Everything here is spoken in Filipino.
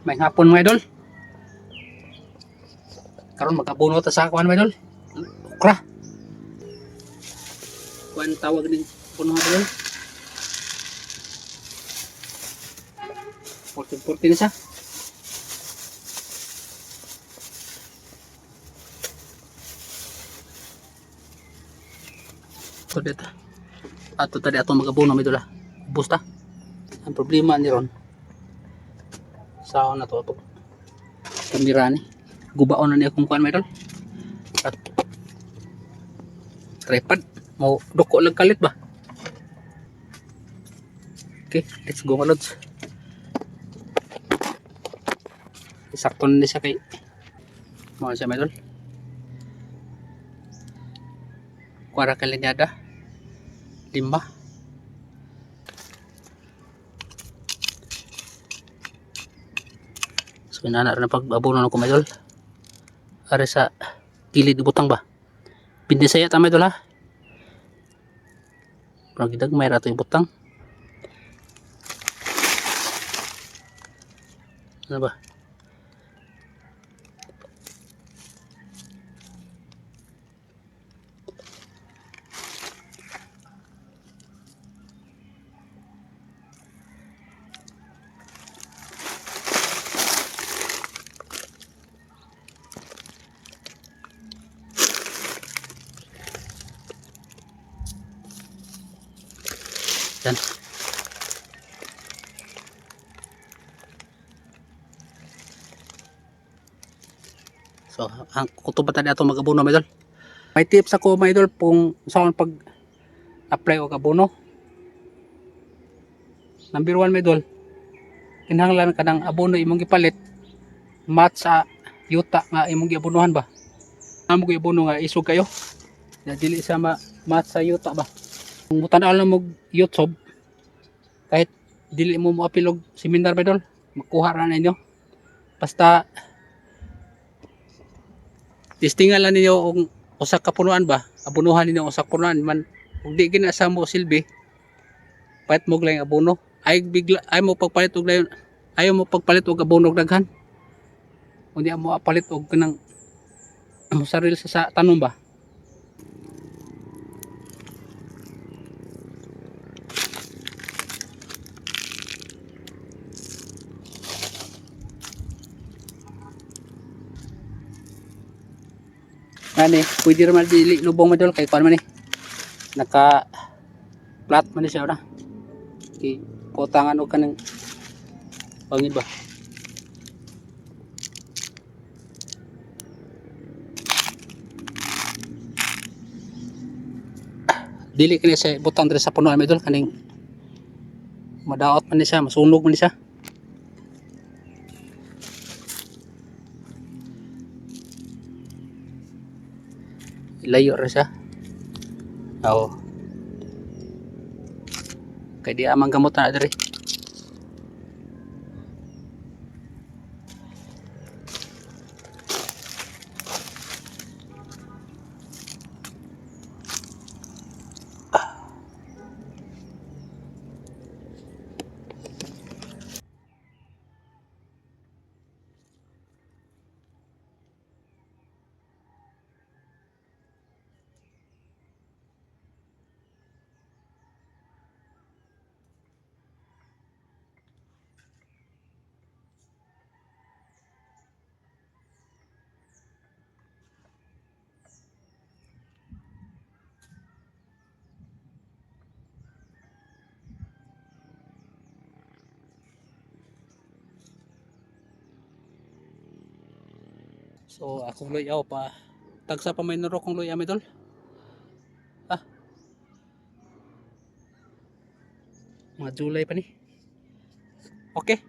May hapon mga idol. Karon magkabuno ta sa kuan mga idol. Okra. Kuan tawag ning puno mga idol. 40 na siya. Ito dito. Ato tadi ato magabuno mga idol. Ubos ta. Ang problema ni ron. Sao na to kamera ni. Gubaon na niya kung kuan mga idol. At tripod mau doko lang kalit ba. Okay, let's go mga lods. Sakto na siya kay mga siya mga idol. Kuara kalinyada 5. So inanar na pag-abono ng mga idol. Are sa kilid butang ba. Pindisaya ta mga idol ha. Pagdag may rato yung butang. Ano ba? Yan. So, ang kuto ba tadi ato mag-abono mga idol? May tips ako mga idol kung saan pag apply og abono. Number 1 mga idol, kinahanglan ka ng abono imong gipalit match sa yuta nga imong giabonohan ba. Amo gi abono nga isog kayo. Ya dili sa match sa yuta ba. Kung mutan-aw lang mo YouTube kahit dili mo moapil og seminar mga idol, makuha ra ninyo. Basta testingan lang ninyo og usa ka punuan ba, abonohan ninyo usa ka punuan man ug di gina sa mo silbi. Pait mo lang abono. Ay bigla ay mo pagpalit og dayon. Ayaw mo pagpalit og abono daghan. Undi mo apalit og kanang saril sa tanom ba. Ani, pwede ra man dili lubong madol kay kuan man ni. Naka flat man ni siya ora. Kay potangan og kanang bangid ba. Dili kini sa butang diri sa punuan madol kaning madaot man ni siya, masunog man ni siya. Layo ra siya. Oo. Kay di amang gamot na diri. So akong luyaw pa tagsa pa may nuro kong luyaw idol. Ah. Mga July pa ni. Okay.